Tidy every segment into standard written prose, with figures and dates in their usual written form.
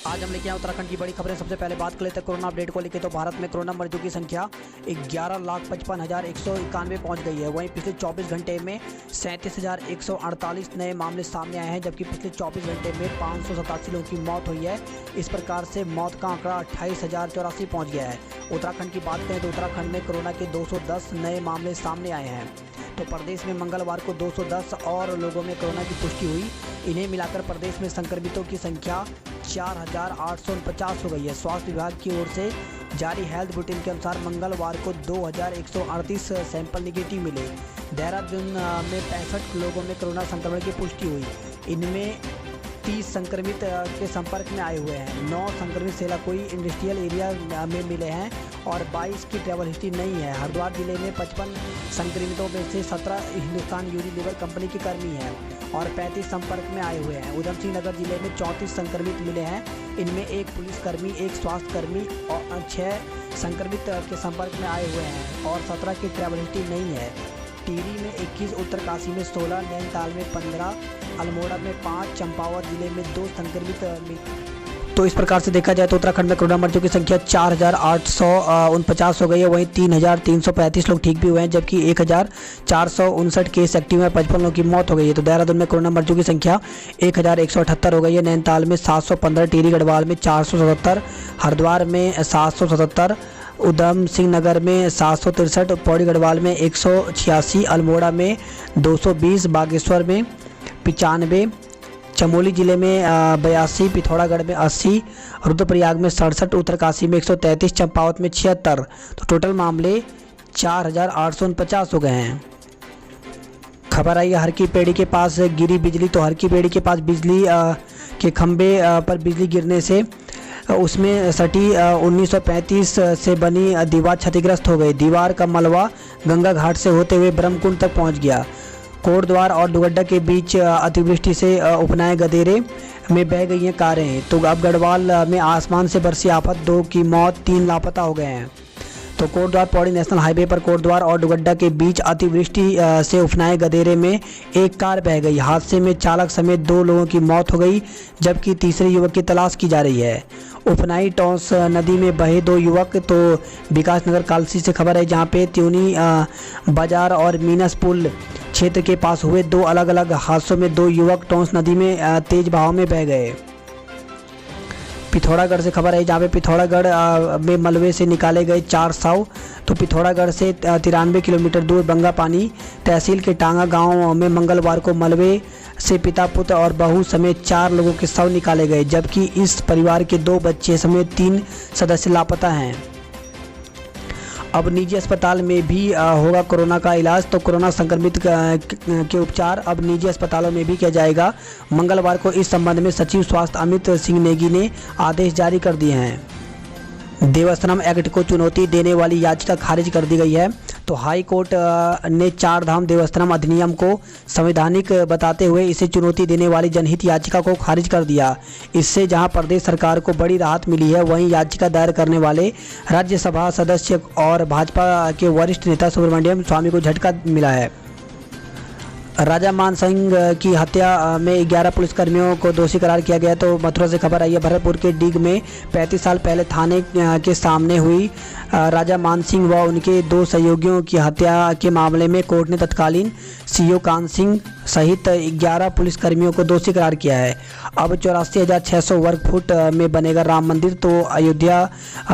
आज हम लेके आए उत्तराखंड की बड़ी खबरें। सबसे पहले बात कर लेते हैं कोरोना अपडेट को लेकर। तो भारत में कोरोना मरीजों की संख्या 11,55,191 पहुंच गई है। वहीं पिछले 24 घंटे में 37,148 नए मामले सामने आए हैं, जबकि पिछले 24 घंटे में 587 लोगों की मौत हुई है। इस प्रकार से मौत का आंकड़ा 28,084 पहुँच गया है। उत्तराखंड की बात करें तो उत्तराखंड में कोरोना के 210 नए मामले सामने आए हैं। तो प्रदेश में मंगलवार को 210 और लोगों में कोरोना की पुष्टि हुई। इन्हें मिलाकर प्रदेश में संक्रमितों की संख्या 4,849 हो गई है। स्वास्थ्य विभाग की ओर से जारी हेल्थ बुलेटिन के अनुसार मंगलवार को 2,138 सैंपल निगेटिव मिले। देहरादून में 65 लोगों में कोरोना संक्रमण की पुष्टि हुई। इनमें 30 संक्रमित के संपर्क में आए हुए हैं। 9 संक्रमित सेलाकोई इंडस्ट्रियल एरिया में मिले हैं और 22 की ट्रैवल हिस्ट्री नहीं है। हरिद्वार जिले में 55 संक्रमितों में से 17 हिंदुस्तान यूनिलीवर कंपनी के कर्मी हैं और 35 संपर्क में आए हुए हैं। उधम सिंह नगर जिले में 34 संक्रमित मिले हैं। इनमें 1 पुलिसकर्मी, 1 स्वास्थ्यकर्मी और 6 संक्रमित के संपर्क में आए हुए हैं और 17 की ट्रैवल हिस्ट्री नहीं है। टिहरी में 21, उत्तरकाशी में 16, नैनीताल में 15, अल्मोड़ा में 5, चंपावत जिले में 2 संक्रमित। तो इस प्रकार से देखा जाए तो उत्तराखंड में कोरोना मरीजों की संख्या 4,849 हो गई है। वहीं 3,335 लोग ठीक भी हुए हैं, जबकि 1,459 केस एक्टिव में 55 लोगों की मौत हो गई है। तो देहरादून में कोरोना मरीजों की संख्या 1,178 हो गई है। नैनीताल में 715, टिहरी गढ़वाल में 477, हरिद्वार में 777, उधम सिंह नगर में 763, पौड़ी गढ़वाल में 186, अल्मोड़ा में 220, बागेश्वर में 95, चमोली जिले में 82, पिथौरागढ़ में 80, रुद्रप्रयाग में 67, उत्तरकाशी में 133, चंपावत में 76। तो टोटल मामले 4,849 हो गए हैं। खबर आई हर की पेड़ी के पास गिरी बिजली। तो हर की पेड़ी के पास बिजली के खंभे पर बिजली गिरने से उसमें सटी 1935 से बनी दीवार क्षतिग्रस्त हो गई। दीवार का मलबा गंगा घाट से होते हुए ब्रह्मकुंड तक पहुंच गया। कोटद्वार और डुगड्डा के बीच अतिवृष्टि से उपनाए गदेरे में बह गई हैं कारें। तो अब गढ़वाल में आसमान से बरसी आफत, 2 की मौत, 3 लापता हो गए हैं। तो कोटद्वार पौड़ी नेशनल हाईवे पर कोटद्वार और डुगड्डा के बीच अतिवृष्टि से उफनाए गदेरे में एक कार बह गई। हादसे में चालक समेत 2 लोगों की मौत हो गई, जबकि तीसरे युवक की तलाश की जा रही है। उफनाई टॉस नदी में बहे 2 युवक। तो विकास नगर कालसी से खबर है, जहां पे त्यूनी बाजार और मीनस पुल क्षेत्र के पास हुए 2 अलग अलग हादसों में 2 युवक टॉस नदी में तेज बहाव में बह गए। पिथौरागढ़ से खबर है, जहाँ पे पिथौरागढ़ में मलबे से निकाले गए 4 शव। तो पिथौरागढ़ से 93 किलोमीटर दूर बंगापानी तहसील के टांगा गांव में मंगलवार को मलबे से पिता, पुत्र और बहू समेत 4 लोगों के शव निकाले गए, जबकि इस परिवार के 2 बच्चे समेत 3 सदस्य लापता हैं। अब निजी अस्पताल में भी होगा कोरोना का इलाज। तो कोरोना संक्रमित के उपचार अब निजी अस्पतालों में भी किया जाएगा। मंगलवार को इस संबंध में सचिव स्वास्थ्य अमित सिंह नेगी ने आदेश जारी कर दिए हैं। देवस्थानम एक्ट को चुनौती देने वाली याचिका खारिज कर दी गई है। तो हाई कोर्ट ने 4 धाम देवस्थानम अधिनियम को संवैधानिक बताते हुए इसे चुनौती देने वाली जनहित याचिका को खारिज कर दिया। इससे जहां प्रदेश सरकार को बड़ी राहत मिली है, वहीं याचिका दायर करने वाले राज्यसभा सदस्य और भाजपा के वरिष्ठ नेता सुब्रमण्यम स्वामी को झटका मिला है। राजा मान सिंह की हत्या में 11 पुलिसकर्मियों को दोषी करार किया गया। तो मथुरा से खबर आई है, भरतपुर के डीग में 35 साल पहले थाने के सामने हुई राजा मान सिंह व उनके 2 सहयोगियों की हत्या के मामले में कोर्ट ने तत्कालीन सीओ कान सिंह सहित 11 पुलिसकर्मियों को दोषी करार किया है। अब 84,600 वर्ग फुट में बनेगा राम मंदिर। तो अयोध्या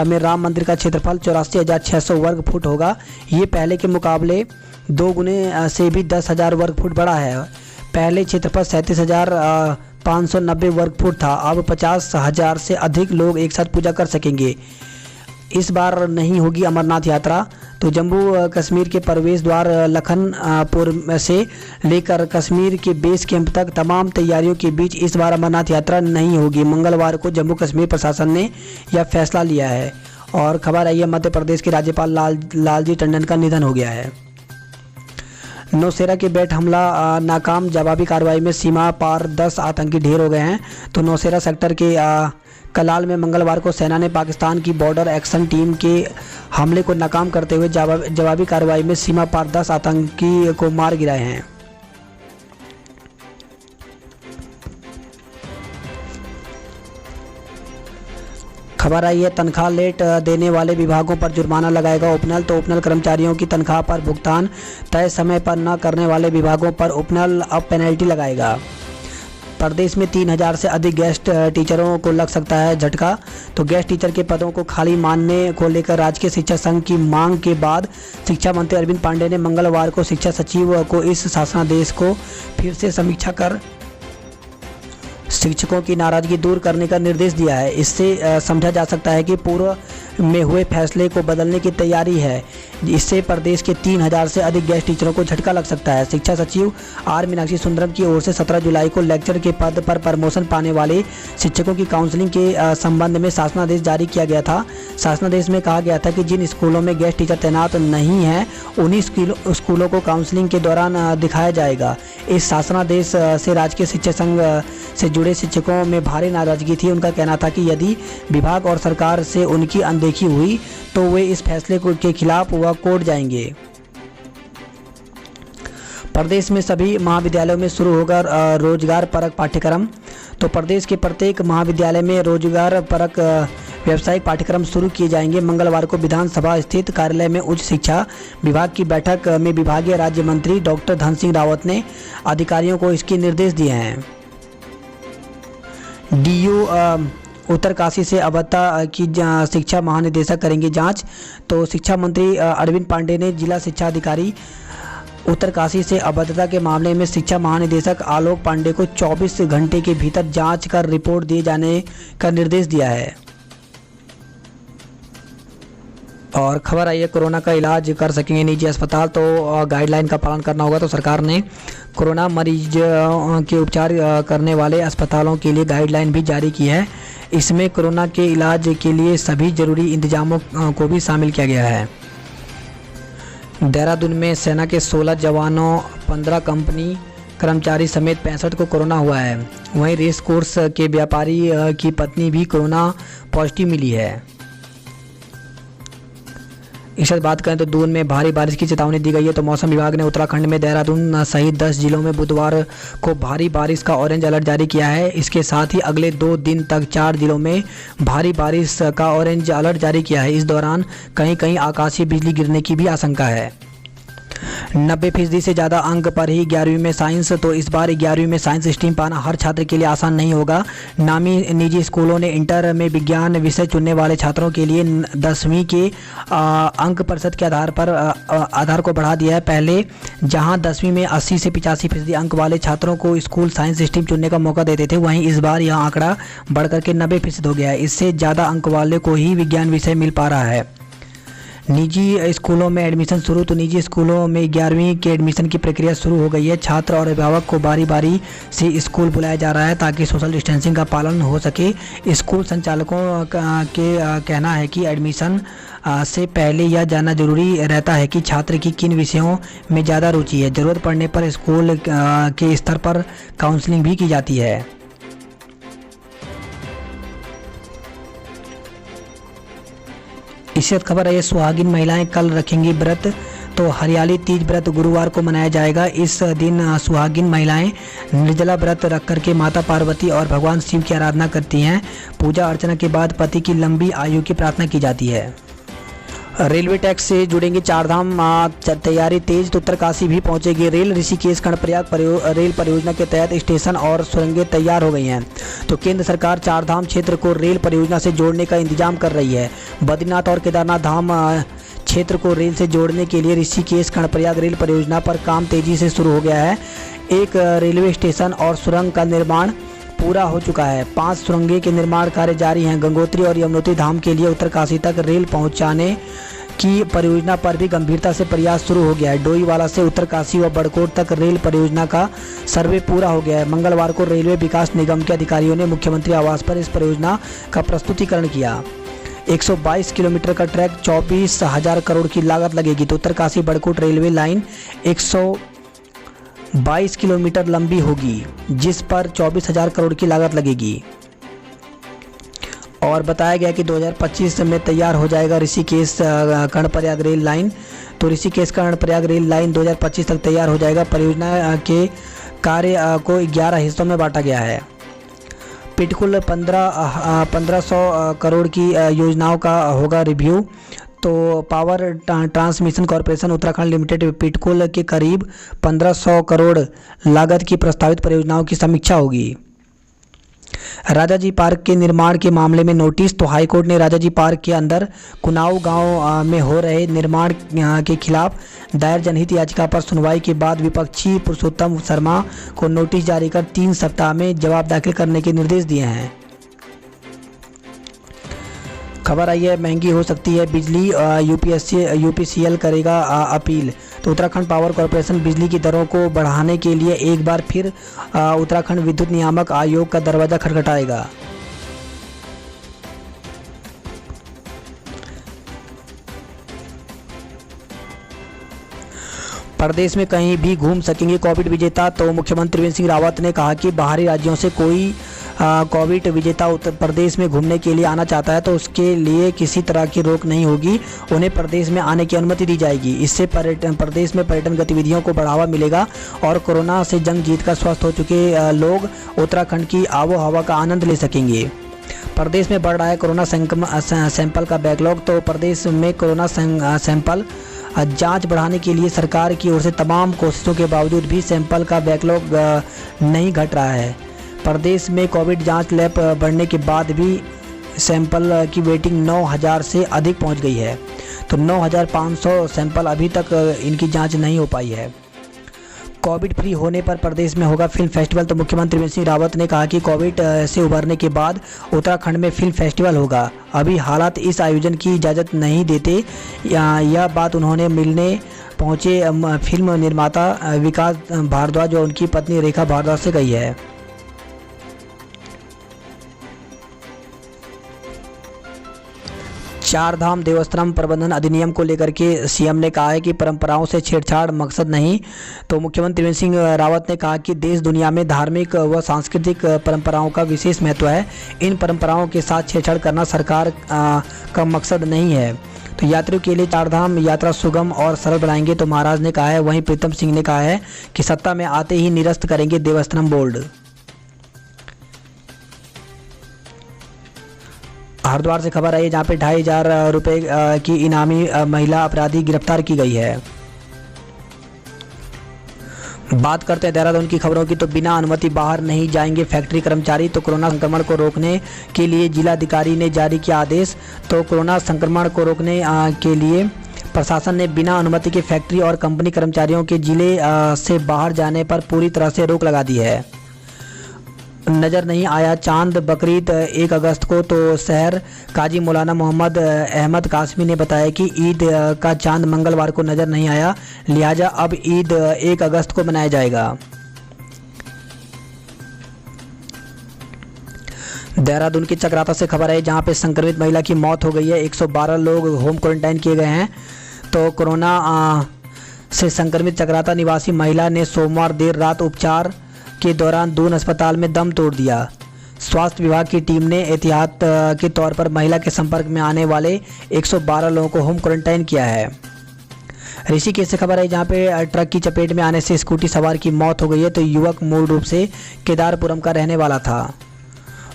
में राम मंदिर का क्षेत्रफल 84,600 वर्ग फुट होगा। ये पहले के मुकाबले 2 गुने से भी 10,000 वर्ग फुट बड़ा है। पहले क्षेत्रफल 37,590 वर्ग फुट था। अब 50,000 से अधिक लोग एक साथ पूजा कर सकेंगे। इस बार नहीं होगी अमरनाथ यात्रा। तो जम्मू कश्मीर के प्रवेश द्वार लखनपुर से लेकर कश्मीर के बेस कैंप तक तमाम तैयारियों के बीच इस बार अमरनाथ यात्रा नहीं होगी। मंगलवार को जम्मू कश्मीर प्रशासन ने यह फैसला लिया है। और खबर आई है, मध्य प्रदेश के राज्यपाल लालजी टंडन का निधन हो गया है। नौशेरा के बेट हमला नाकाम, जवाबी कार्रवाई में सीमा पार 10 आतंकी ढेर हो गए हैं। तो नौशेरा सेक्टर के कलाल में मंगलवार को सेना ने पाकिस्तान की बॉर्डर एक्शन टीम के हमले को नाकाम करते हुए जवाबी कार्रवाई में सीमा पार 10 आतंकी को मार गिराए हैं। खबर आई है, तनख्वाह लेट देने वाले विभागों पर जुर्माना लगाएगा उपनल। तो उपनल कर्मचारियों की तनख्वाह पर भुगतान तय समय पर न करने वाले विभागों पर उपनल अब पेनल्टी लगाएगा। प्रदेश में 3000 से अधिक गेस्ट टीचरों को लग सकता है झटका। तो गेस्ट टीचर के पदों को खाली मानने को लेकर राजकीय शिक्षा संघ की मांग के बाद शिक्षा मंत्री अरविंद पांडेय ने मंगलवार को शिक्षा सचिव को इस शासनादेश को फिर से समीक्षा कर शिक्षकों की नाराजगी दूर करने का निर्देश दिया है। इससे समझा जा सकता है कि पूर्व में हुए फैसले को बदलने की तैयारी है। इससे प्रदेश के 3000 से अधिक गेस्ट टीचरों को झटका लग सकता है। शिक्षा सचिव आर मीनाक्षी सुंदरम की ओर से 17 जुलाई को लेक्चर के पद पर प्रमोशन पाने वाले शिक्षकों की काउंसलिंग के संबंध में शासनादेश जारी किया गया था। शासनादेश में कहा गया था कि जिन स्कूलों में गेस्ट टीचर तैनात नहीं हैं उन्हीं स्कूलों को काउंसलिंग के दौरान दिखाया जाएगा। इस शासनादेश से राजकीय शिक्षा संघ से जुड़े शिक्षकों में भारी नाराजगी थी। उनका कहना था कि यदि विभाग और सरकार से उनकी अनदेखी हुई तो वे इस फैसले के खिलाफ वह कोर्ट जाएंगे। प्रदेश में सभी महाविद्यालयों में शुरू होगा रोजगार परक पाठ्यक्रम। तो प्रदेश के प्रत्येक महाविद्यालय में रोजगार परक व्यावसायिक पाठ्यक्रम शुरू किए जाएंगे। मंगलवार को विधानसभा स्थित कार्यालय में उच्च शिक्षा विभाग की बैठक में विभागीय राज्य मंत्री डॉक्टर धन सिंह रावत ने अधिकारियों को इसके निर्देश दिए हैं। डीयू उत्तरकाशी से अबत्ता की शिक्षा महानिदेशक करेंगे जांच। तो शिक्षा मंत्री अरविंद पांडेय ने जिला शिक्षा अधिकारी उत्तरकाशी से अभद्रता के मामले में शिक्षा महानिदेशक आलोक पांडेय को 24 घंटे के भीतर जांच कर रिपोर्ट दिए जाने का निर्देश दिया है। और खबर आई है, कोरोना का इलाज कर सकेंगे निजी अस्पताल। तो गाइडलाइन का पालन करना होगा। तो सरकार ने कोरोना मरीज के उपचार करने वाले अस्पतालों के लिए गाइडलाइन भी जारी की है। इसमें कोरोना के इलाज के लिए सभी जरूरी इंतजामों को भी शामिल किया गया है। देहरादून में सेना के 16 जवानों 15 कंपनी कर्मचारी समेत 65 को कोरोना हुआ है। वहीं रेस कोर्स के व्यापारी की पत्नी भी कोरोना पॉजिटिव मिली है। इस साथ बात करें तो दून में भारी बारिश की चेतावनी दी गई है। तो मौसम विभाग ने उत्तराखंड में देहरादून सहित 10 जिलों में बुधवार को भारी बारिश का ऑरेंज अलर्ट जारी किया है। इसके साथ ही अगले 2 दिन तक 4 जिलों में भारी बारिश का ऑरेंज अलर्ट जारी किया है। इस दौरान कहीं कहीं आकाशीय बिजली गिरने की भी आशंका है। 90% से ज़्यादा अंक पर ही 11वीं में साइंस। तो इस बार 11वीं में साइंस स्ट्रीम पाना हर छात्र के लिए आसान नहीं होगा। नामी निजी स्कूलों ने इंटर में विज्ञान विषय चुनने वाले छात्रों के लिए 10वीं के अंक प्रतिशत के आधार को बढ़ा दिया है। पहले जहां 10वीं में 80 से 85% अंक वाले छात्रों को स्कूल साइंस स्ट्रीम चुनने का मौका देते थे, वहीं इस बार यह आंकड़ा बढ़कर के 90% हो गया है। इससे ज़्यादा अंक वाले को ही विज्ञान विषय मिल पा रहा है। निजी स्कूलों में एडमिशन शुरू। तो निजी स्कूलों में 11वीं के एडमिशन की प्रक्रिया शुरू हो गई है। छात्र और अभिभावक को बारी बारी से स्कूल बुलाया जा रहा है ताकि सोशल डिस्टेंसिंग का पालन हो सके। स्कूल संचालकों के कहना है कि एडमिशन से पहले यह जानना जरूरी रहता है कि छात्र की किन विषयों में ज़्यादा रुचि है। ज़रूरत पड़ने पर स्कूल के स्तर पर काउंसलिंग भी की जाती है। इससे खबर है, सुहागिन महिलाएं कल रखेंगी व्रत। तो हरियाली तीज व्रत गुरुवार को मनाया जाएगा। इस दिन सुहागिन महिलाएं निर्जला व्रत रख करके माता पार्वती और भगवान शिव की आराधना करती हैं। पूजा अर्चना के बाद पति की लंबी आयु की प्रार्थना की जाती है। रेलवे टैक्स से जुड़ेंगे 4 धाम, तैयारी तेज। तो उत्तरकाशी भी पहुंचेगी रेल। ऋषिकेश कर्णप्रयाग रेल परियोजना के तहत स्टेशन और सुरंगें तैयार हो गई हैं। तो केंद्र सरकार 4 धाम क्षेत्र को रेल परियोजना से जोड़ने का इंतजाम कर रही है। बद्रीनाथ और केदारनाथ धाम क्षेत्र को रेल से जोड़ने के लिए ऋषिकेश कर्णप्रयाग रेल परियोजना पर काम तेजी से शुरू हो गया है। एक रेलवे स्टेशन और सुरंग का निर्माण पूरा हो चुका है। 5 सुरंगें के निर्माण कार्य जारी हैं। गंगोत्री और यमुनोत्री धाम के लिए उत्तरकाशी तक रेल पहुंचाने की परियोजना पर भी गंभीरता से प्रयास शुरू हो गया है। डोईवाला से उत्तरकाशी व बड़कोट तक रेल परियोजना का सर्वे पूरा हो गया है। मंगलवार को रेलवे विकास निगम के अधिकारियों ने मुख्यमंत्री आवास पर इस परियोजना का प्रस्तुतिकरण किया। 122 किलोमीटर का ट्रैक 24,000 करोड़ की लागत लगेगी। तो Uttarkashi Barkot railway line 122 kilometre लंबी होगी, जिस पर 24,000 करोड़ की लागत लगेगी। और बताया गया कि 2025 में तैयार हो जाएगा ऋषिकेश कर्णप्रयाग रेल लाइन। तो ऋषिकेश कर्णप्रयाग रेल लाइन 2025 तक तैयार हो जाएगा। परियोजना के कार्य को 11 हिस्सों में बांटा गया है। पिटकुल 1500 करोड़ की योजनाओं का होगा रिव्यू। तो power transmission corporation Uttarakhand limited PTCUL के करीब 1500 करोड़ लागत की प्रस्तावित परियोजनाओं की समीक्षा होगी। राजाजी पार्क के निर्माण के मामले में नोटिस। तो हाईकोर्ट ने राजाजी पार्क के अंदर कुनाऊ गांव में हो रहे निर्माण के खिलाफ दायर जनहित याचिका पर सुनवाई के बाद विपक्षी पुरुषोत्तम शर्मा को नोटिस जारी कर 3 सप्ताह में जवाब दाखिल करने के निर्देश दिए हैं। खबर आई है महंगी हो सकती है बिजली, यूपीसीएल करेगा अपील। तो उत्तराखंड पावर कॉरपोरेशन बिजली की दरों को बढ़ाने के लिए एक बार फिर उत्तराखंड विद्युत नियामक आयोग का दरवाजा खटखटाएगा। प्रदेश में कहीं भी घूम सकेंगे कोविड विजेता। तो मुख्यमंत्री त्रिवेंद्र सिंह रावत ने कहा कि बाहरी राज्यों से कोई कोविड विजेता उत्तर प्रदेश में घूमने के लिए आना चाहता है तो उसके लिए किसी तरह की रोक नहीं होगी, उन्हें प्रदेश में आने की अनुमति दी जाएगी। इससे प्रदेश में पर्यटन गतिविधियों को बढ़ावा मिलेगा और कोरोना से जंग जीतकर स्वस्थ हो चुके लोग उत्तराखंड की आबो हवा का आनंद ले सकेंगे। प्रदेश में बढ़ रहा है कोरोना सैंपल का बैकलॉग। तो प्रदेश में कोरोना सैंपल जांच बढ़ाने के लिए सरकार की ओर से तमाम कोशिशों के बावजूद भी सैंपल का बैकलॉग नहीं घट रहा है। प्रदेश में कोविड जांच लैब बढ़ने के बाद भी सैंपल की वेटिंग 9000 से अधिक पहुंच गई है। तो 9500 सैंपल अभी तक इनकी जांच नहीं हो पाई है। कोविड फ्री होने पर प्रदेश में होगा फिल्म फेस्टिवल। तो मुख्यमंत्री त्रिवेंद्र सिंह रावत ने कहा कि कोविड से उबरने के बाद उत्तराखंड में फिल्म फेस्टिवल होगा। अभी हालात इस आयोजन की इजाज़त नहीं देते। यह बात उन्होंने मिलने पहुंचे फिल्म निर्माता विकास भारद्वाज और उनकी पत्नी रेखा भारद्वाज से कही है। चार धाम देवस्थानम प्रबंधन अधिनियम को लेकर के सीएम ने कहा है कि परंपराओं से छेड़छाड़ मकसद नहीं। तो मुख्यमंत्री त्रिवेंद्र सिंह रावत ने कहा कि देश दुनिया में धार्मिक व सांस्कृतिक परंपराओं का विशेष महत्व है। इन परंपराओं के साथ छेड़छाड़ करना सरकार का मकसद नहीं है। तो यात्रियों के लिए चारधाम यात्रा सुगम और सरल बनाएंगे, तो महाराज ने कहा है। वहीं प्रीतम सिंह ने कहा है कि सत्ता में आते ही निरस्त करेंगे देवस्थानम बोर्ड। हरिद्वार से खबर आई है जहाँ पे 2500 रुपये की इनामी महिला अपराधी गिरफ्तार की गई है। बात करते हैं देहरादून की खबरों की। तो बिना अनुमति बाहर नहीं जाएंगे फैक्ट्री कर्मचारी। तो कोरोना संक्रमण को रोकने के लिए जिलाधिकारी ने जारी किया आदेश। तो कोरोना संक्रमण को रोकने के लिए प्रशासन ने बिना अनुमति के फैक्ट्री और कंपनी कर्मचारियों के जिले से बाहर जाने पर पूरी तरह से रोक लगा दी है। नज़र नहीं आया चांद बकरीद 1 अगस्त को। तो शहर काजी मौलाना मोहम्मद अहमद कासमी ने बताया कि ईद का चांद मंगलवार को नज़र नहीं आया, लिहाजा अब ईद 1 अगस्त को मनाया जाएगा। देहरादून की चक्राता से खबर है जहां पे संक्रमित महिला की मौत हो गई है। 112 लोग होम क्वारंटाइन किए गए हैं। तो कोरोना से संक्रमित चक्राता निवासी महिला ने सोमवार देर रात उपचार के दौरान दून अस्पताल में दम तोड़ दिया। स्वास्थ्य विभाग की टीम ने एहतियात के तौर पर महिला के संपर्क में आने वाले 112 लोगों को होम क्वारंटाइन किया है। ऋषिकेश से खबर है जहां पे ट्रक की चपेट में आने से स्कूटी सवार की मौत हो गई है। तो युवक मूल रूप से केदारपुरम का रहने वाला था।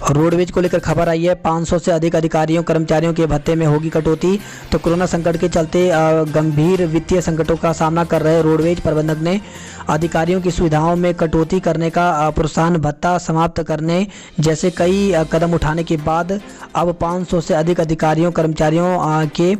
रोडवेज को लेकर खबर आई है 500 से अधिक अधिकारियों कर्मचारियों के भत्ते में होगी कटौती। तो कोरोना संकट के चलते गंभीर वित्तीय संकटों का सामना कर रहे रोडवेज प्रबंधक ने अधिकारियों की सुविधाओं में कटौती करने का प्रोत्साहन भत्ता समाप्त करने जैसे कई कदम उठाने के बाद अब 500 से अधिक अधिकारियों कर्मचारियों के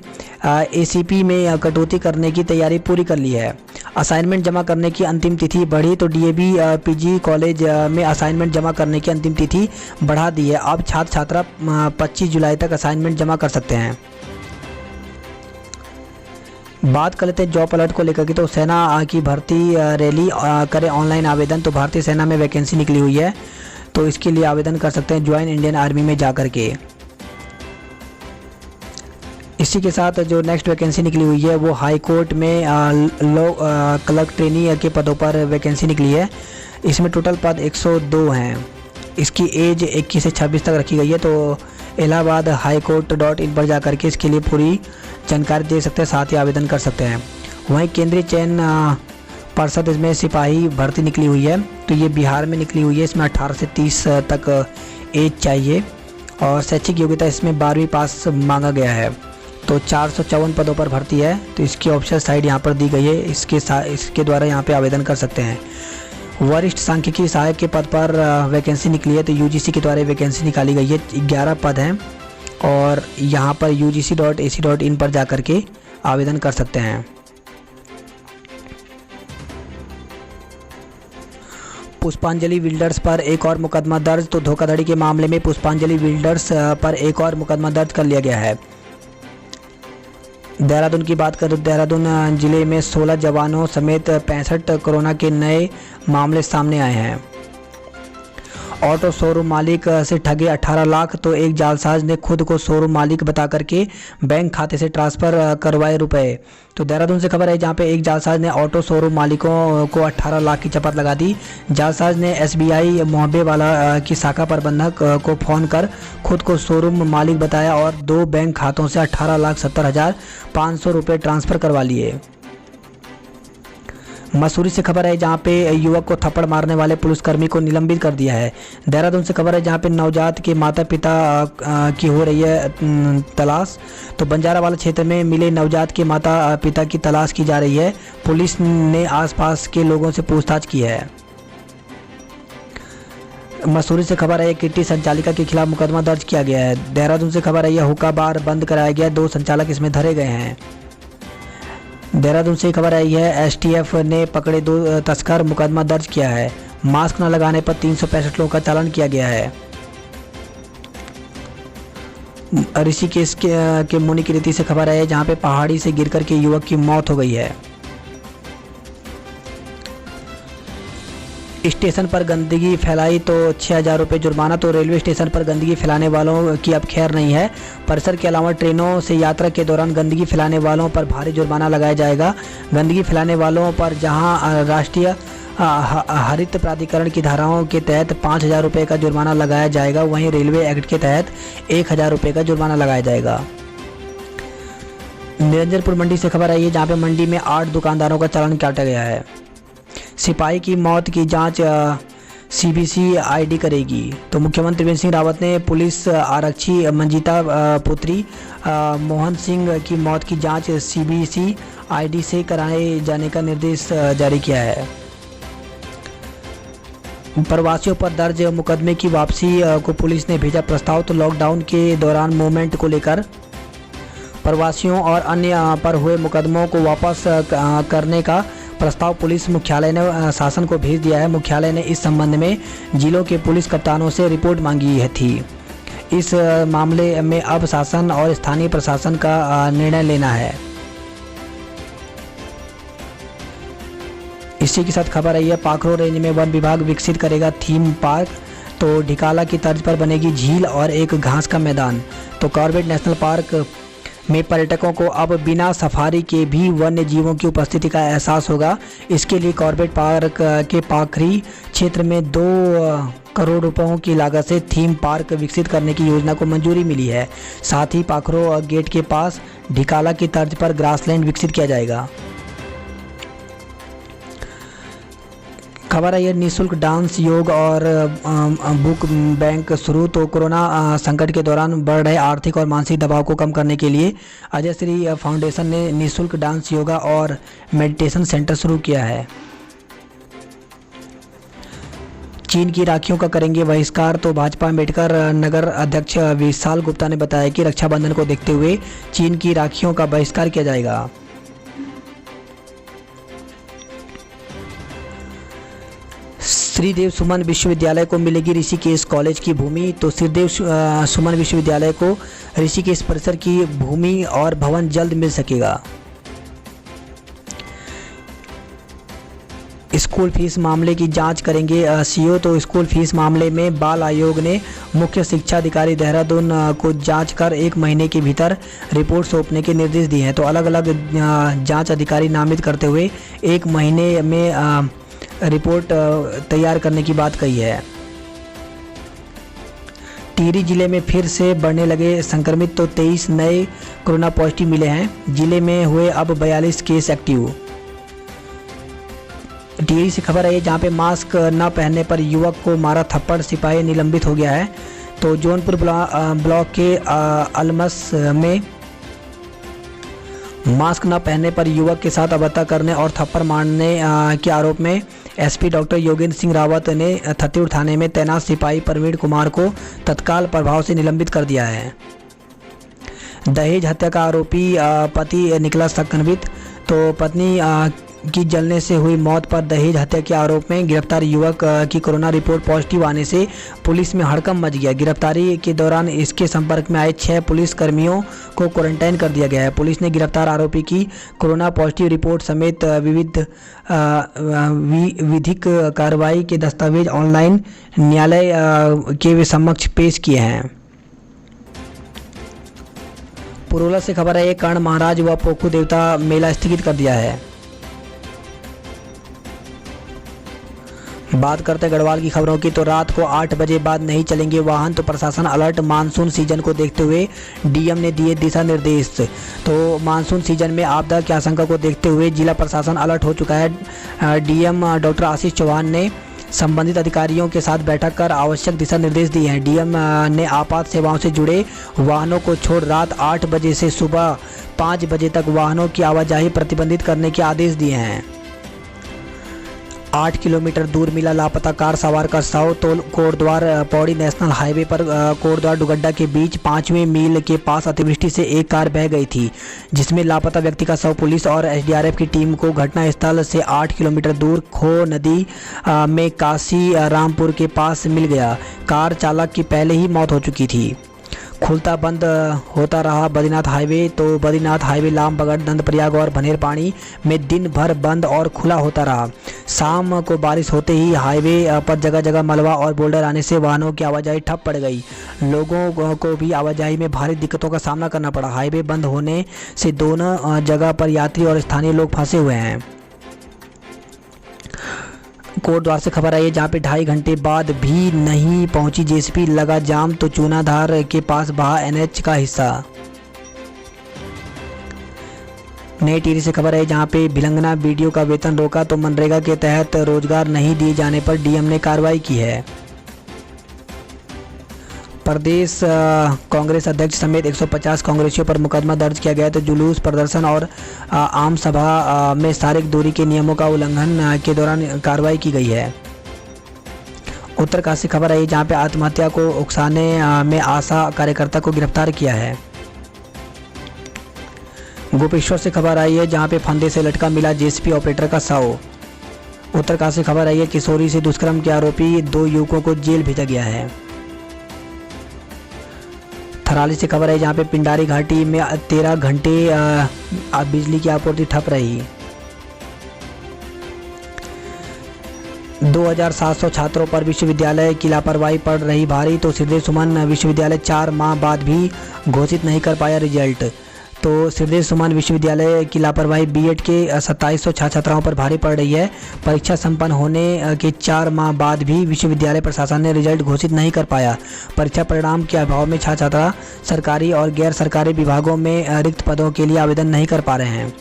एसीपी में कटौती करने की तैयारी पूरी कर ली है। असाइनमेंट जमा करने की अंतिम तिथि बढ़ी। तो डीएवी पीजी कॉलेज में असाइनमेंट जमा करने की अंतिम तिथि बढ़ा दी है। अब छात्र छात्रा 25 जुलाई तक असाइनमेंट जमा कर सकते हैं। बात कर लेते हैं जॉब अलर्ट को लेकर के। तो सेना की भर्ती रैली करें ऑनलाइन आवेदन। तो भारतीय सेना में वैकेंसी निकली हुई है, तो इसके लिए आवेदन कर सकते हैं ज्वाइन इंडियन आर्मी में जाकर के। इसी के साथ जो नेक्स्ट वैकेंसी निकली हुई है वो हाई कोर्ट में लॉ क्लर्क ट्रेनी के पदों पर वैकेंसी निकली है। इसमें टोटल पद 102 हैं। इसकी एज 21 से 26 तक रखी गई है। तो इलाहाबाद हाई कोर्ट.in पर जाकर के इसके लिए पूरी जानकारी दे सकते हैं, साथ ही आवेदन कर सकते हैं। वहीं केंद्रीय चयन पर्षद इसमें सिपाही भर्ती निकली हुई है। तो ये बिहार में निकली हुई है। इसमें 18 से 30 तक एज चाहिए और शैक्षिक योग्यता इसमें 12वीं पास मांगा गया है। तो 454 पदों पर भर्ती है। तो इसकी ऑप्शन साइड यहाँ पर दी गई है, इसके द्वारा यहाँ पे आवेदन कर सकते हैं। वरिष्ठ सांख्यिकी सहायक के पद पर वैकेंसी निकली है। तो यूजीसी के द्वारा वैकेंसी निकाली गई है, 11 पद हैं और यहाँ पर ugc.ac.in पर जाकर के आवेदन कर सकते हैं। पुष्पांजलि बिल्डर्स पर एक और मुकदमा दर्ज। तो धोखाधड़ी के मामले में पुष्पांजलि बिल्डर्स पर एक और मुकदमा दर्ज कर लिया गया है। देहरादून की बात करें तो देहरादून जिले में 16 जवानों समेत 65 कोरोना के नए मामले सामने आए हैं। ऑटो शोरूम मालिक से ठगे 18 लाख। तो एक जालसाज ने खुद को शोरूम मालिक बता करके बैंक खाते से ट्रांसफ़र करवाए रुपए। तो देहरादून से खबर है जहां पे एक जालसाज ने ऑटो शोरूम मालिकों को 18 लाख की चपत लगा दी। जालसाज ने एसबीआई मोहब्बे वाला की शाखा प्रबंधक को फ़ोन कर खुद को शोरूम मालिक बताया और 2 बैंक खातों से 18,70,500 रुपये ट्रांसफ़र करवा लिए। मसूरी से खबर है जहां पे युवक को थप्पड़ मारने वाले पुलिसकर्मी को निलंबित कर दिया है। देहरादून से खबर है जहां पे नवजात के माता पिता की हो रही है तलाश। तो बंजारावाला क्षेत्र में मिले नवजात के माता पिता की तलाश की जा रही है। पुलिस ने आसपास के लोगों से पूछताछ की है। मसूरी से खबर है किट्टी संचालिका के खिलाफ मुकदमा दर्ज किया गया है। देहरादून से खबर है यह हुक्का बार बंद कराया गया, 2 संचालक इसमें धरे गए हैं। देहरादून से खबर आई है एसटीएफ ने पकड़े 2 तस्कर, मुकदमा दर्ज किया है। मास्क न लगाने पर 365 लोगों का चालान किया गया है। ऋषिकेश के मुनिकीर्ति से खबर है जहां पे पहाड़ी से गिरकर के युवक की मौत हो गई है। स्टेशन पर गंदगी फैलाई तो 6,000 रुपये जुर्माना। तो रेलवे स्टेशन पर गंदगी फैलाने वालों की अब खैर नहीं है। परिसर के अलावा ट्रेनों से यात्रा के दौरान गंदगी फैलाने वालों पर भारी जुर्माना लगाया जाएगा। गंदगी फैलाने वालों पर जहां राष्ट्रीय हरित प्राधिकरण की धाराओं के तहत 5,000 रुपये का जुर्माना लगाया जाएगा, वहीं रेलवे एक्ट के तहत 1,000 रुपये का जुर्माना लगाया जाएगा। निरंजनपुर मंडी से खबर आई है जहाँ पे मंडी में 8 दुकानदारों का चालान काटा गया है। सिपाही की मौत की जांच सीबीसीआईडी करेगी। तो मुख्यमंत्री त्रिवेंद्र सिंह रावत ने पुलिस आरक्षी मंजिता पुत्री मोहन सिंह की मौत की जांच सीबीसीआईडी से कराए जाने का निर्देश जारी किया है। प्रवासियों पर दर्ज मुकदमे की वापसी को पुलिस ने भेजा प्रस्ताव। तो लॉकडाउन के दौरान मूवमेंट को लेकर प्रवासियों और अन्य पर हुए मुकदमों को वापस करने का प्रस्ताव पुलिस मुख्यालय ने शासन को भेज दिया है। मुख्यालय ने इस संबंध में जिलों के पुलिस कप्तानों से रिपोर्ट मांगी थी। इस मामले में अब शासन और स्थानीय प्रशासन का निर्णय लेना है। इसी के साथ खबर आई है पाखरो रेंज में वन विभाग विकसित करेगा थीम पार्क। तो ढिकाला की तर्ज पर बनेगी झील और एक घास का मैदान। तो कॉर्बेट नेशनल पार्क में पर्यटकों को अब बिना सफारी के भी वन्य जीवों की उपस्थिति का एहसास होगा। इसके लिए कॉर्बेट पार्क के पाखरी क्षेत्र में 2 करोड़ रुपयों की लागत से थीम पार्क विकसित करने की योजना को मंजूरी मिली है। साथ ही पाखरो गेट के पास ढिकाला की तर्ज पर ग्रासलैंड विकसित किया जाएगा। खबर है ये निःशुल्क डांस, योग और बुक बैंक शुरू। तो कोरोना संकट के दौरान बढ़ रहे आर्थिक और मानसिक दबाव को कम करने के लिए अजय श्री फाउंडेशन ने निःशुल्क डांस, योगा और मेडिटेशन सेंटर शुरू किया है। चीन की राखियों का करेंगे बहिष्कार। तो भाजपा अम्बेडकर नगर अध्यक्ष विशाल गुप्ता ने बताया कि रक्षाबंधन को देखते हुए चीन की राखियों का बहिष्कार किया जाएगा। श्रीदेव सुमन विश्वविद्यालय को मिलेगी ऋषिकेश कॉलेज की भूमि। तो श्रीदेव सुमन विश्वविद्यालय को ऋषिकेश परिसर की भूमि और भवन जल्द मिल सकेगा। स्कूल फीस मामले की जांच करेंगे सीओ। तो स्कूल फीस मामले में बाल आयोग ने मुख्य शिक्षा अधिकारी देहरादून को जांच कर 1 महीने के भीतर रिपोर्ट सौंपने के निर्देश दिए हैं। तो अलग अलग जांच अधिकारी नामित करते हुए 1 महीने में रिपोर्ट तैयार करने की बात कही है। टिहरी जिले में फिर से बढ़ने लगे संक्रमित। तो 23 नए कोरोना पॉजिटिव मिले हैं। जिले में हुए अब 42 केस एक्टिव। टिहरी से खबर है जहां पे मास्क न पहनने पर युवक को मारा थप्पड़, सिपाही निलंबित हो गया है। तो जौनपुर ब्लॉक के अलमस में मास्क न पहनने पर युवक के साथ अभद्रता करने और थप्पड़ मारने के आरोप में एसपी डॉक्टर योगेंद्र सिंह रावत ने थत्तीपुर थाने में तैनात सिपाही प्रवीण कुमार को तत्काल प्रभाव से निलंबित कर दिया है। दहेज हत्या का आरोपी पति निकला संक्रमित। तो पत्नी की जलने से हुई मौत पर दहेज हत्या के आरोप में गिरफ्तार युवक की कोरोना रिपोर्ट पॉजिटिव आने से पुलिस में हड़कंप मच गया। गिरफ्तारी के दौरान इसके संपर्क में आए 6 पुलिस कर्मियों को क्वारंटाइन कर दिया गया है। पुलिस ने गिरफ्तार आरोपी की कोरोना पॉजिटिव रिपोर्ट समेत विधिक कार्रवाई के दस्तावेज ऑनलाइन न्यायालय के समक्ष पेश किए हैं। पुरोला से खबर है, कर्ण महाराज व पोखू देवता मेला स्थगित कर दिया है। बात करते हैं गढ़वाल की खबरों की। तो रात को 8 बजे बाद नहीं चलेंगे वाहन, तो प्रशासन अलर्ट। मानसून सीजन को देखते हुए डीएम ने दिए दिशा निर्देश। तो मानसून सीजन में आपदा की आशंका को देखते हुए जिला प्रशासन अलर्ट हो चुका है। डीएम डॉक्टर आशीष चौहान ने संबंधित अधिकारियों के साथ बैठक कर आवश्यक दिशा निर्देश दिए हैं। डीएम ने आपात सेवाओं से जुड़े वाहनों को छोड़ रात 8 बजे से सुबह 5 बजे तक वाहनों की आवाजाही प्रतिबंधित करने के आदेश दिए हैं। 8 किलोमीटर दूर मिला लापता कार सवार का शव। तो कोटद्वार पौड़ी नेशनल हाईवे पर कोटद्वार डुगड्डा के बीच 5वें मील के पास अतिवृष्टि से एक कार बह गई थी, जिसमें लापता व्यक्ति का शव पुलिस और एसडीआरएफ की टीम को घटनास्थल से 8 किलोमीटर दूर खो नदी में काशी रामपुर के पास मिल गया। कार चालक की पहले ही मौत हो चुकी थी। खुलता बंद होता रहा बद्रीनाथ हाईवे। तो बद्रीनाथ हाईवे लामबगड़ नंदप्रयाग और भनेरपानी में दिन भर बंद और खुला होता रहा। शाम को बारिश होते ही हाईवे पर जगह जगह मलबा और बोल्डर आने से वाहनों की आवाजाही ठप पड़ गई। लोगों को भी आवाजाही में भारी दिक्कतों का सामना करना पड़ा। हाईवे बंद होने से दोनों जगह पर यात्री और स्थानीय लोग फंसे हुए हैं। कोटद्वार से खबर आई है, जहां पे 2.5 घंटे बाद भी नहीं पहुंची जेसीबी, लगा जाम। तो चूनाधार के पास बहा एनएच का हिस्सा। नई टिहरी से खबर है, जहां पे भिलंगना बीडीओ का वेतन रोका। तो मनरेगा के तहत रोजगार नहीं दिए जाने पर डीएम ने कार्रवाई की है। प्रदेश कांग्रेस अध्यक्ष समेत 150 कांग्रेसियों पर मुकदमा दर्ज किया गया। तो जुलूस प्रदर्शन और आम सभा में शारीरिक दूरी के नियमों का उल्लंघन के दौरान कार्रवाई की गई है। उत्तरकाशी से खबर आई, जहां पे आत्महत्या को उकसाने में आशा कार्यकर्ता को गिरफ्तार किया है। गोपेश्वर से खबर आई है, जहां पे फंदे से लटका मिला जेसीबी ऑपरेटर का शव। उत्तरकाशी से खबर आई है, किशोरी से दुष्कर्म के आरोपी 2 युवकों को जेल भेजा गया है। थराली से खबर है, जहां पे पिंडारी घाटी में 13 घंटे बिजली की आपूर्ति ठप रही। 2700 छात्रों पर विश्वविद्यालय की लापरवाही पड़ रही भारी। तो सिद्धेश सुमन विश्वविद्यालय 4 माह बाद भी घोषित नहीं कर पाया रिजल्ट। तो सिद्धेश सुमन विश्वविद्यालय की लापरवाही बीएड के 2700 छात्राओं पर भारी पड़ रही है। परीक्षा संपन्न होने के 4 माह बाद भी विश्वविद्यालय प्रशासन ने रिजल्ट घोषित नहीं कर पाया। परीक्षा परिणाम के अभाव में छात्र सरकारी और गैर सरकारी विभागों में रिक्त पदों के लिए आवेदन नहीं कर पा रहे हैं।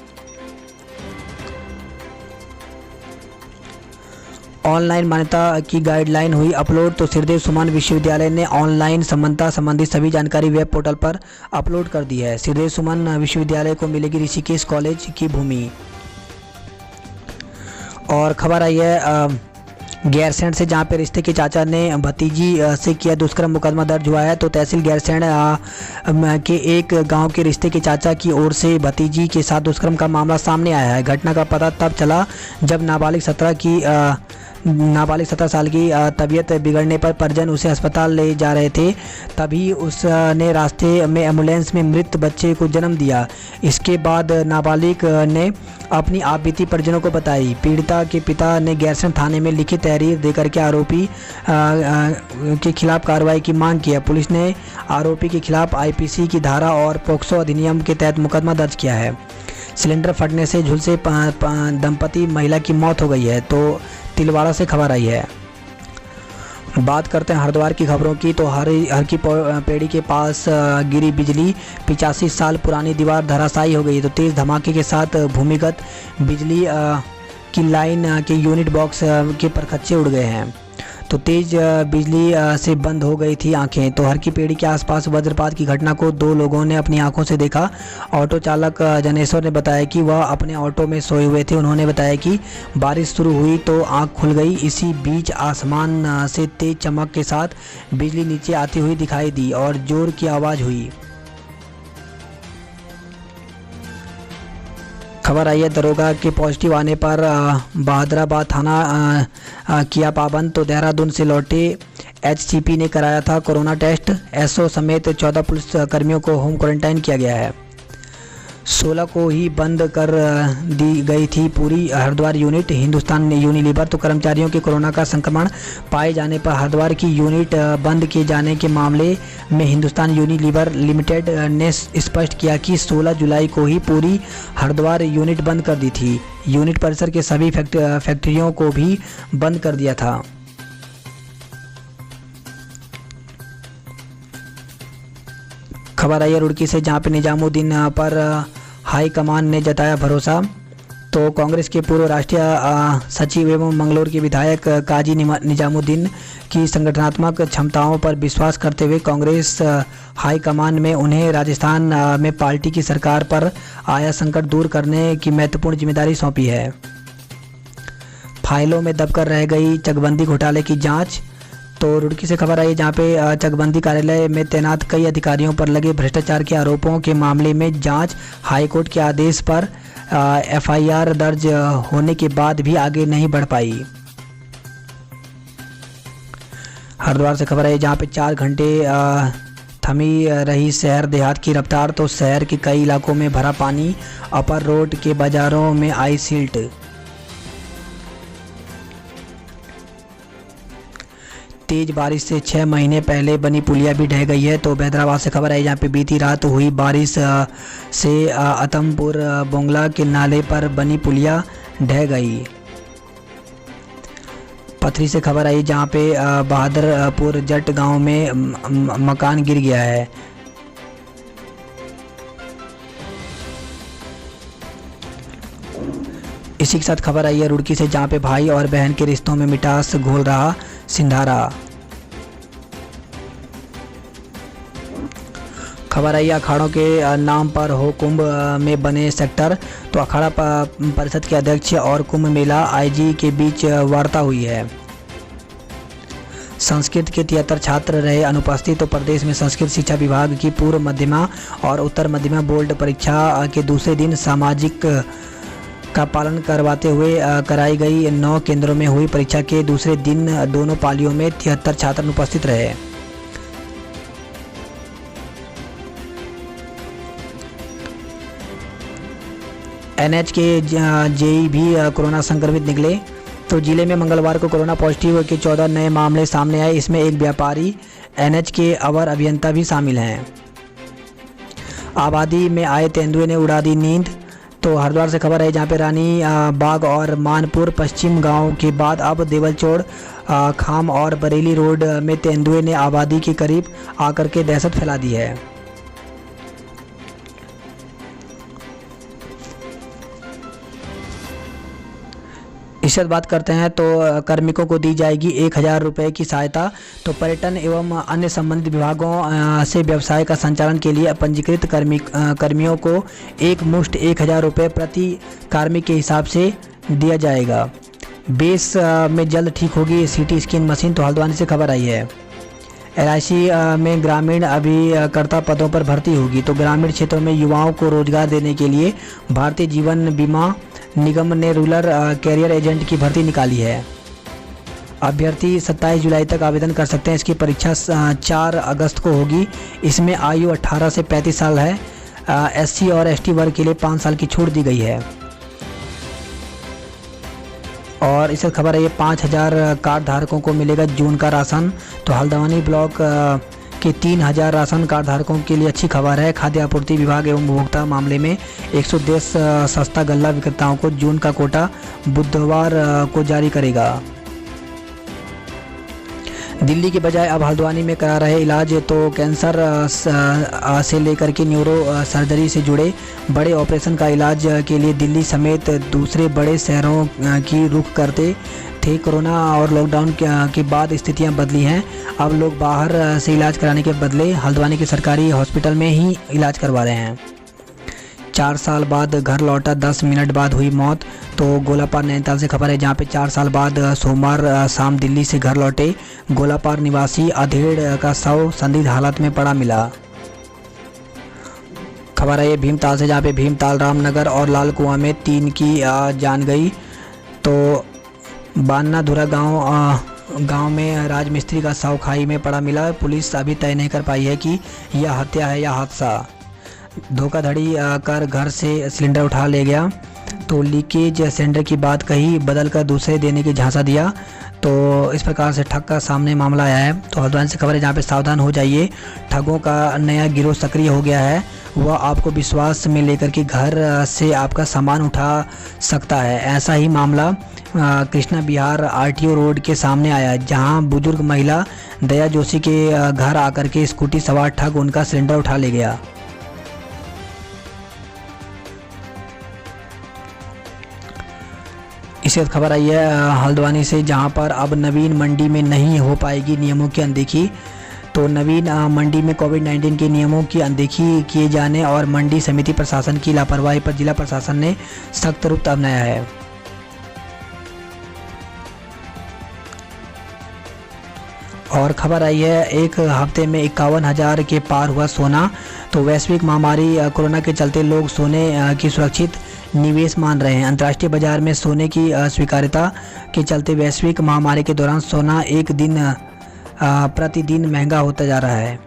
ऑनलाइन मान्यता की गाइडलाइन हुई अपलोड। तो सिद्धेश सुमन विश्वविद्यालय ने ऑनलाइन समानता संबंधी सभी जानकारी वेब पोर्टल पर अपलोड कर दी है। सिद्धेश सुमन विश्वविद्यालय को मिलेगी ऋषिकेश कॉलेज की भूमि। और खबर आई है गैरसैंण से, जहां पे रिश्ते के चाचा ने भतीजी से किया दुष्कर्म, मुकदमा दर्ज हुआ है। तो तहसील गैरसैंण के एक गांव के रिश्ते के चाचा की ओर से भतीजी के साथ दुष्कर्म का मामला सामने आया है। घटना का पता तब चला जब नाबालिग 17 साल की तबीयत बिगड़ने पर परिजन उसे अस्पताल ले जा रहे थे, तभी उसने रास्ते में एम्बुलेंस में मृत बच्चे को जन्म दिया। इसके बाद नाबालिग ने अपनी आपबीती परिजनों को बताई। पीड़िता के पिता ने गैरसैंण थाने में लिखित तहरीर देकर के आरोपी के खिलाफ कार्रवाई की मांग की है। पुलिस ने आरोपी के खिलाफ आईपीसी की धारा और पोक्सो अधिनियम के तहत मुकदमा दर्ज किया है। सिलेंडर फटने से झुलसे दंपति महिला की मौत हो गई है। तो तिलवाड़ा से खबर आई है। बात करते हैं हरिद्वार की खबरों की। तो हर की पेड़ी के पास गिरी बिजली, 85 साल पुरानी दीवार धराशायी हो गई। तो तेज़ धमाके के साथ भूमिगत बिजली की लाइन के यूनिट बॉक्स के परखच्चे उड़ गए हैं। तो तेज़ बिजली से बंद हो गई थी आंखें। तो हर की पेड़ी के आसपास वज्रपात की घटना को 2 लोगों ने अपनी आंखों से देखा। ऑटो चालक जनेश्वर ने बताया कि वह अपने ऑटो में सोए हुए थे। उन्होंने बताया कि बारिश शुरू हुई तो आंख खुल गई। इसी बीच आसमान से तेज चमक के साथ बिजली नीचे आती हुई दिखाई दी और जोर की आवाज़ हुई। खबर आई है दरोगा के पॉजिटिव आने पर बहादुराबाद थाना किया पाबंद। तो देहरादून से लौटे एचसीपी ने कराया था कोरोना टेस्ट। एसओ समेत 14 पुलिस कर्मियों को होम क्वारंटाइन किया गया है। 16 को ही बंद कर दी गई थी पूरी हरिद्वार यूनिट। हिंदुस्तान यूनिलीवर तो कर्मचारियों के कोरोना का संक्रमण पाए जाने पर हरिद्वार की यूनिट बंद किए जाने के मामले में हिंदुस्तान यूनिलीवर लिमिटेड ने स्पष्ट किया कि 16 जुलाई को ही पूरी हरिद्वार यूनिट बंद कर दी थी। यूनिट परिसर के सभी फैक्ट्रियों को भी बंद कर दिया था। खबर आई है रुड़की से, जहां पे निजामुद्दीन पर हाई कमान ने जताया भरोसा। तो कांग्रेस के पूर्व राष्ट्रीय सचिव एवं मंगलौर के विधायक काजी निजामुद्दीन की संगठनात्मक क्षमताओं पर विश्वास करते हुए कांग्रेस हाई कमान में उन्हें राजस्थान में पार्टी की सरकार पर आया संकट दूर करने की महत्वपूर्ण जिम्मेदारी सौंपी है। फाइलों में दबकर रह गई चकबंदी घोटाले की जांच। तो रुड़की से खबर आई जहां पे चकबंदी कार्यालय में तैनात कई अधिकारियों पर लगे भ्रष्टाचार के आरोपों के मामले में जांच। हाईकोर्ट के आदेश पर एफआईआर दर्ज होने के बाद भी आगे नहीं बढ़ पाई। हरिद्वार से खबर आई जहां पे 4 घंटे थमी रही शहर देहात की रफ्तार। तो शहर के कई इलाकों में भरा पानी। अपर रोड के बाजारों में आई सिल्ट। तेज बारिश से 6 महीने पहले बनी पुलिया भी ढह गई है। तो हैदराबाद से खबर आई जहाँ पे बीती रात हुई बारिश से अतमपुर बोंगला के नाले पर बनी पुलिया ढह गई। पथरी से खबर आई जहाँ पे बहादुरपुर जट गांव में मकान गिर गया है। इसी के साथ खबर आई है रुड़की से, जहाँ पे भाई और बहन के रिश्तों में मिठास घोल रहा सिंधारा। खबर आई अखाड़ों के नाम पर हो कुंभ में बने सेक्टर। तो अखाड़ा परिषद के अध्यक्ष और कुंभ मेला आईजी के बीच वार्ता हुई है। संस्कृत के 73 छात्र रहे अनुपस्थित। तो प्रदेश में संस्कृत शिक्षा विभाग की पूर्व मध्यमा और उत्तर मध्यमा बोर्ड परीक्षा के दूसरे दिन सामाजिक का पालन करवाते हुए कराई गई 9 केंद्रों में हुई परीक्षा के दूसरे दिन दोनों पालियों में 73 छात्र अनुपस्थित रहे। एनएच के जेई भी कोरोना संक्रमित निकले। तो जिले में मंगलवार को कोरोना पॉजिटिव के 14 नए मामले सामने आए। इसमें एक व्यापारी, एनएच के अवर अभियंता भी शामिल हैं। आबादी में आए तेंदुए ने उड़ा दी नींद। तो हरिद्वार से खबर है जहाँ पे रानी बाग और मानपुर पश्चिम गांव के बाद अब देवलचोड़ खाम और बरेली रोड में तेंदुए ने आबादी के करीब आकर के दहशत फैला दी है। इसके बाद बात करते हैं तो कार्मिकों को दी जाएगी 1000 रुपये की सहायता। तो पर्यटन एवं अन्य संबंधित विभागों से व्यवसाय का संचालन के लिए पंजीकृत कर्मियों को एक मुश्त 1000 रुपये प्रति कार्मिक के हिसाब से दिया जाएगा। बेस में जल्द ठीक होगी सीटी स्कैन मशीन। तो हल्द्वानी से खबर आई है LIC में ग्रामीण अभिकर्ता पदों पर भर्ती होगी। तो ग्रामीण क्षेत्रों में युवाओं को रोजगार देने के लिए भारतीय जीवन बीमा निगम ने रूरल कैरियर एजेंट की भर्ती निकाली है। अभ्यर्थी 27 जुलाई तक आवेदन कर सकते हैं। इसकी परीक्षा 4 अगस्त को होगी। इसमें आयु 18 से 35 साल है। SC और ST वर्ग के लिए 5 साल की छूट दी गई है। और इससे खबर है ये 5000 कार्ड धारकों को मिलेगा जून का राशन। तो हल्द्वानी ब्लॉक के 3000 राशन कार्ड धारकों के लिए अच्छी खबर है। खाद्य आपूर्ति विभाग एवं उपभोक्ता मामले में 110 सस्ता गल्ला विक्रेताओं को जून का कोटा बुधवार को जारी करेगा। दिल्ली के बजाय अब हल्द्वानी में करा रहे इलाज। तो कैंसर से लेकर के न्यूरो सर्जरी से जुड़े बड़े ऑपरेशन का इलाज के लिए दिल्ली समेत दूसरे बड़े शहरों की रुख करते थे। कोरोना और लॉकडाउन के बाद स्थितियां बदली हैं। अब लोग बाहर से इलाज कराने के बदले हल्द्वानी के सरकारी हॉस्पिटल में ही इलाज करवा रहे हैं। 4 साल बाद घर लौटा, 10 मिनट बाद हुई मौत। तो गोलापार नैनीताल से खबर है, जहां पे 4 साल बाद सोमवार शाम दिल्ली से घर लौटे गोलापार निवासी अधेड़ का शव संदिग्ध हालत में पड़ा मिला। खबर है ये भीमताल से, जहाँ पे भीमताल, रामनगर और लाल कुआं में 3 की जान गई। तो बान्नाधुरा गांव में राजमिस्त्री का शव खाई में पड़ा मिला। पुलिस अभी तय नहीं कर पाई है कि यह हत्या है या हादसा। धोखाधड़ी कर घर से सिलेंडर उठा ले गया। तो लीकेज सिलेंडर की बात कही, बदल कर दूसरे देने की झांसा दिया। तो इस प्रकार से ठग का सामने मामला आया है। तो हल्द्वानी से खबर है, जहाँ पे सावधान हो जाइए, ठगों का नया गिरोह सक्रिय हो गया है। वह आपको विश्वास में लेकर के घर से आपका सामान उठा सकता है। ऐसा ही मामला कृष्णा बिहार आरटीओ रोड के सामने आया, जहां बुजुर्ग महिला दया जोशी के घर आकर के स्कूटी सवार ठग उनका सिलेंडर उठा ले गया। इसी खबर आई है हल्द्वानी से, जहां पर अब नवीन मंडी में नहीं हो पाएगी नियमों की अनदेखी। तो नवीन मंडी में कोविड-19 के नियमों की अनदेखी किए जाने और मंडी समिति प्रशासन की लापरवाही पर जिला प्रशासन ने सख्त रुख अपनाया है। और खबर आई है, एक हफ्ते में 51,000 के पार हुआ सोना। तो वैश्विक महामारी कोरोना के चलते लोग सोने की सुरक्षित निवेश मान रहे हैं। अंतर्राष्ट्रीय बाजार में सोने की स्वीकार्यता के चलते वैश्विक महामारी के दौरान सोना प्रतिदिन महंगा होता जा रहा है।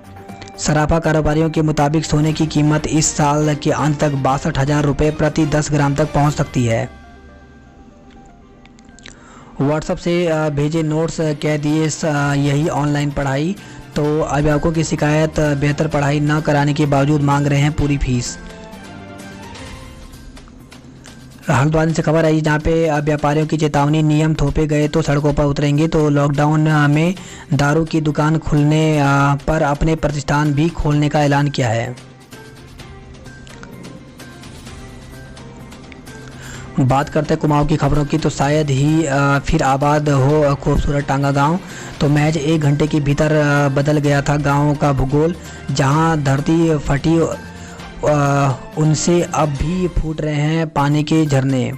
सराफा कारोबारियों के मुताबिक सोने की कीमत इस साल के अंत तक 62,000 रुपये प्रति 10 ग्राम तक पहुंच सकती है। व्हाट्सएप से भेजे नोट्स कह दिए यही ऑनलाइन पढ़ाई। तो अभिभावकों की शिकायत, बेहतर पढ़ाई न कराने के बावजूद मांग रहे हैं पूरी फीस। हल्द्वानी से खबर आई, जहाँ पे व्यापारियों की चेतावनी, नियम थोपे गए तो सड़कों पर उतरेंगे। तो लॉकडाउन में दारू की दुकान खुलने पर अपने प्रतिष्ठान भी खोलने का ऐलान किया है। बात करते हैं कुमाऊं की खबरों की, तो शायद ही फिर आबाद हो खूबसूरत टांगा गांव। तो महज 1 घंटे के भीतर बदल गया था गांव का भूगोल। जहां धरती फटी उनसे अब भी फूट रहे हैं पानी के झरने।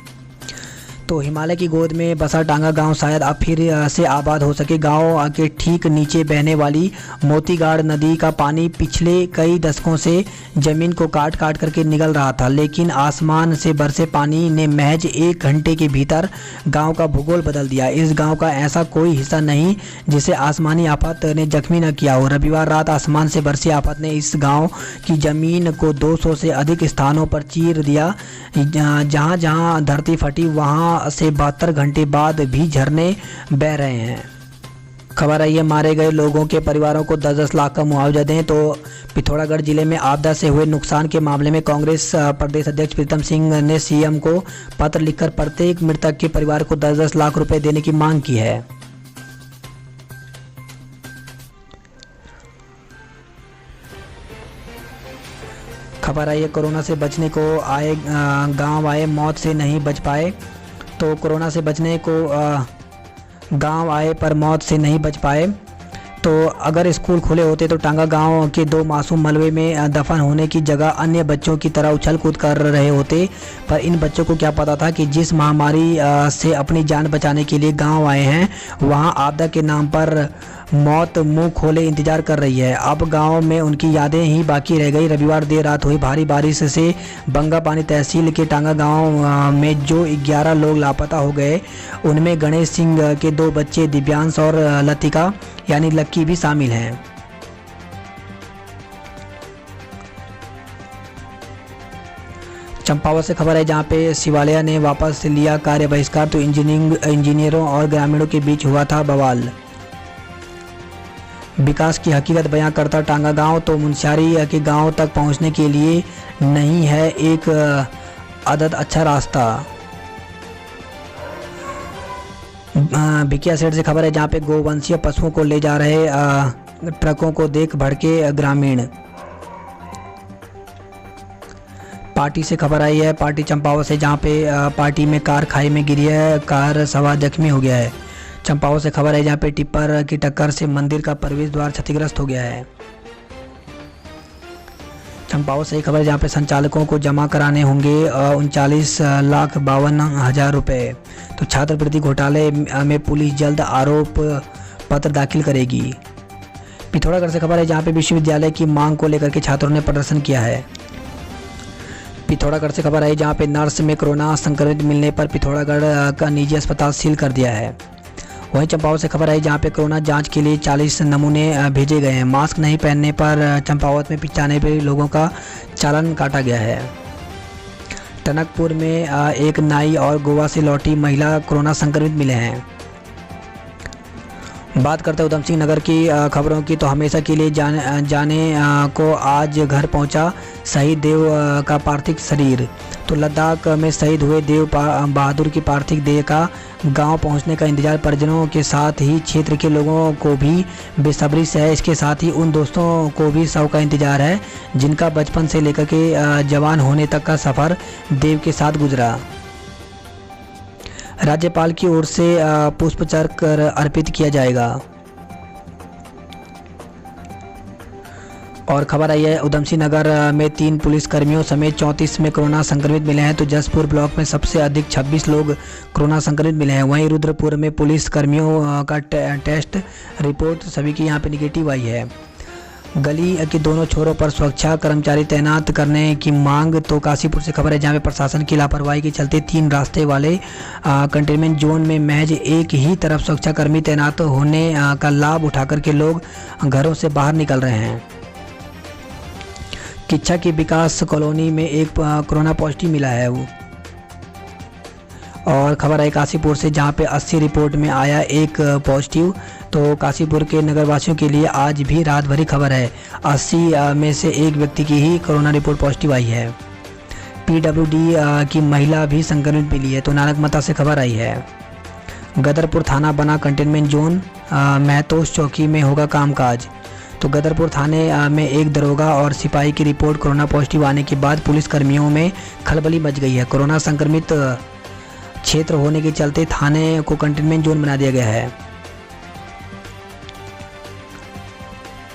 तो हिमालय की गोद में बसा टांगा गांव शायद अब फिर से आबाद हो सके। गांव के ठीक नीचे बहने वाली मोतीगाड़ नदी का पानी पिछले कई दशकों से जमीन को काट काट करके निकल रहा था, लेकिन आसमान से बरसे पानी ने महज 1 घंटे के भीतर गांव का भूगोल बदल दिया। इस गांव का ऐसा कोई हिस्सा नहीं जिसे आसमानी आफत ने जख्मी न किया हो। रविवार रात आसमान से बरसी आफत ने इस गाँव की जमीन को 200 से अधिक स्थानों पर चीर दिया। जहाँ जहाँ धरती फटी वहाँ से 72 घंटे बाद भी झरने बह रहे हैं। खबर आई है, मारे गए लोगों के परिवारों को 10-10 लाख का मुआवजा दें। तो पिथौरागढ़ जिले में आपदा से हुए नुकसान के मामले में कांग्रेस प्रदेश अध्यक्ष प्रीतम सिंह ने सीएम को पत्र लिखकर प्रत्येक मृतक के परिवार को 10-10 लाख रुपए देने की मांग की है। खबर आई है, कोरोना से बचने को आए गांव आए, मौत से नहीं बच पाए। तो कोरोना से बचने को गांव आए पर मौत से नहीं बच पाए। तो अगर स्कूल खुले होते तो टांगा गांव के 2 मासूम मलबे में दफन होने की जगह अन्य बच्चों की तरह उछल कूद कर रहे होते। पर इन बच्चों को क्या पता था कि जिस महामारी से अपनी जान बचाने के लिए गांव आए हैं, वहां आपदा के नाम पर मौत मुंह खोले इंतजार कर रही है। अब गांव में उनकी यादें ही बाकी रह गई। रविवार देर रात हुई भारी बारिश से बंगापानी तहसील के टांगा गांव में जो 11 लोग लापता हो गए, उनमें गणेश सिंह के 2 बच्चे दिव्यांश और लतिका यानी लक्की भी शामिल हैं। चंपावत से खबर है, जहां पे शिवालय ने वापस लिया कार्य बहिष्कार। तो इंजीनियरों और ग्रामीणों के बीच हुआ था बवाल। विकास की हकीकत बयां करता टांगा गांव। तो मुंशियारी के गांव तक पहुंचने के लिए नहीं है एक अदद अच्छा रास्ता। भिकिया सेठ से खबर है, जहां पे गोवंशीय पशुओं को ले जा रहे ट्रकों को देख भड़के ग्रामीण। पार्टी से खबर आई है, पार्टी चंपावत से, जहां पे पार्टी में कार खाई में गिरी है, कार सवार जख्मी हो गया है। चंपावत से खबर है जहां पे टिप्पर की टक्कर से मंदिर का प्रवेश द्वार क्षतिग्रस्त हो गया है। चंपावत से खबर है जहां पे संचालकों को जमा कराने होंगे 39,52,000 रुपये। तो छात्रवृत्ति घोटाले में पुलिस जल्द आरोप पत्र दाखिल करेगी। पिथौरागढ़ से खबर है जहां पे विश्वविद्यालय की मांग को लेकर के छात्रों ने प्रदर्शन किया है। पिथौरागढ़ से खबर आई जहां पे नर्स में कोरोना संक्रमित मिलने पर पिथौरागढ़ का निजी अस्पताल सील कर दिया है। वहीं चंपावत से खबर आई जहां पे कोरोना जांच के लिए 40 नमूने भेजे गए हैं। मास्क नहीं पहनने पर चंपावत में 95 लोगों का चालान काटा गया है। टनकपुर में एक नाई और गोवा से लौटी महिला कोरोना संक्रमित मिले हैं। बात करते हैं उधम सिंह नगर की खबरों की, तो हमेशा के लिए जाने को आज घर पहुंचा शहीद देव का पार्थिव शरीर। तो लद्दाख में शहीद हुए देव बहादुर की पार्थिव देह का गांव पहुंचने का इंतजार परिजनों के साथ ही क्षेत्र के लोगों को भी बेसब्री से है। इसके साथ ही उन दोस्तों को भी शव का इंतजार है जिनका बचपन से लेकर के जवान होने तक का सफ़र देव के साथ गुजरा। राज्यपाल की ओर से पुष्पचक्र अर्पित किया जाएगा। और खबर आई है उधम सिंह नगर में 3 पुलिसकर्मियों समेत 34 में कोरोना संक्रमित मिले हैं। तो जसपुर ब्लॉक में सबसे अधिक 26 लोग कोरोना संक्रमित मिले हैं। वहीं रुद्रपुर में पुलिसकर्मियों का टेस्ट रिपोर्ट सभी की यहां पे निगेटिव आई है। गली के दोनों छोरों पर सुरक्षा कर्मचारी तैनात करने की मांग। तो काशीपुर से खबर है जहां पे प्रशासन की लापरवाही के चलते 3 रास्ते वाले कंटेनमेंट जोन में महज एक ही तरफ सुरक्षाकर्मी तैनात होने का लाभ उठाकर के लोग घरों से बाहर निकल रहे हैं। किच्छा की विकास कॉलोनी में एक कोरोना पॉजिटिव मिला है वो। और खबर आई काशीपुर से जहां पे 80 रिपोर्ट में आया एक पॉजिटिव। तो काशीपुर के नगरवासियों के लिए आज भी रात भरी खबर है। 80 में से एक व्यक्ति की ही कोरोना रिपोर्ट पॉजिटिव आई है। पीडब्ल्यूडी की महिला भी संक्रमित मिली है। तो नानकमता से खबर आई है गदरपुर थाना बना कंटेनमेंट जोन, महतोस चौकी में होगा कामकाज। तो गदरपुर थाने में एक दरोगा और सिपाही की रिपोर्ट कोरोना पॉजिटिव आने के बाद पुलिसकर्मियों में खलबली मच गई है। कोरोना संक्रमित क्षेत्र होने के चलते थाने को कंटेनमेंट जोन बना दिया गया है।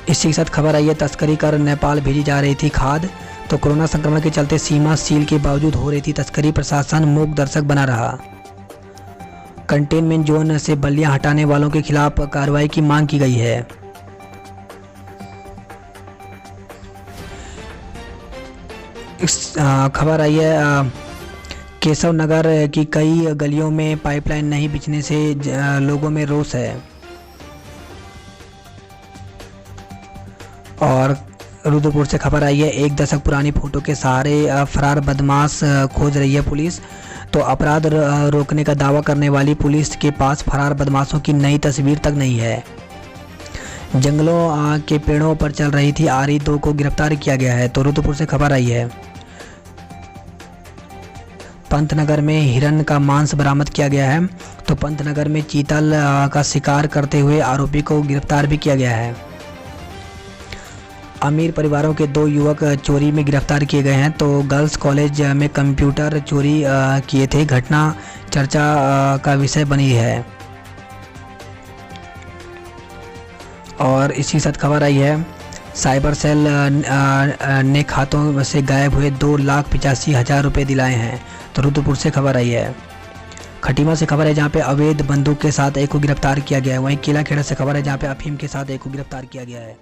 इसी के साथ खबर आई है तस्करी कर नेपाल भेजी जा रही थी खाद। तो कोरोना संक्रमण के चलते सीमा सील के बावजूद हो रही थी तस्करी, प्रशासन मूक दर्शक बना रहा। कंटेनमेंट जोन से बल्लियां हटाने वालों के खिलाफ कार्रवाई की मांग की गई है। खबर आई है केशव नगर की कई गलियों में पाइपलाइन नहीं बिछने से लोगों में रोष है। और रुद्रपुर से खबर आई है 1 दशक पुरानी फोटो के सहारे फरार बदमाश खोज रही है पुलिस। तो अपराध रोकने का दावा करने वाली पुलिस के पास फरार बदमाशों की नई तस्वीर तक नहीं है। जंगलों के पेड़ों पर चल रही थी आरी 2 को गिरफ्तार किया गया है। तो रुद्रपुर से खबर आई है पंतनगर में हिरन का मांस बरामद किया गया है। तो पंतनगर में चीतल का शिकार करते हुए आरोपी को गिरफ्तार भी किया गया है। अमीर परिवारों के 2 युवक चोरी में गिरफ्तार किए गए हैं। तो गर्ल्स कॉलेज में कंप्यूटर चोरी किए थे। घटना चर्चा का विषय बनी है। और इसी साथ खबर आई है साइबर सेल ने खातों से गायब हुए 2,85,000 रुपये दिलाए हैं। तो रुद्रपुर से खबर आई है। खटीमा से खबर है जहां पे अवैध बंदूक के साथ एक को गिरफ्तार किया गया है। वहीं किला खेड़ा से खबर है जहां पे अफीम के साथ एक को गिरफ्तार किया गया है।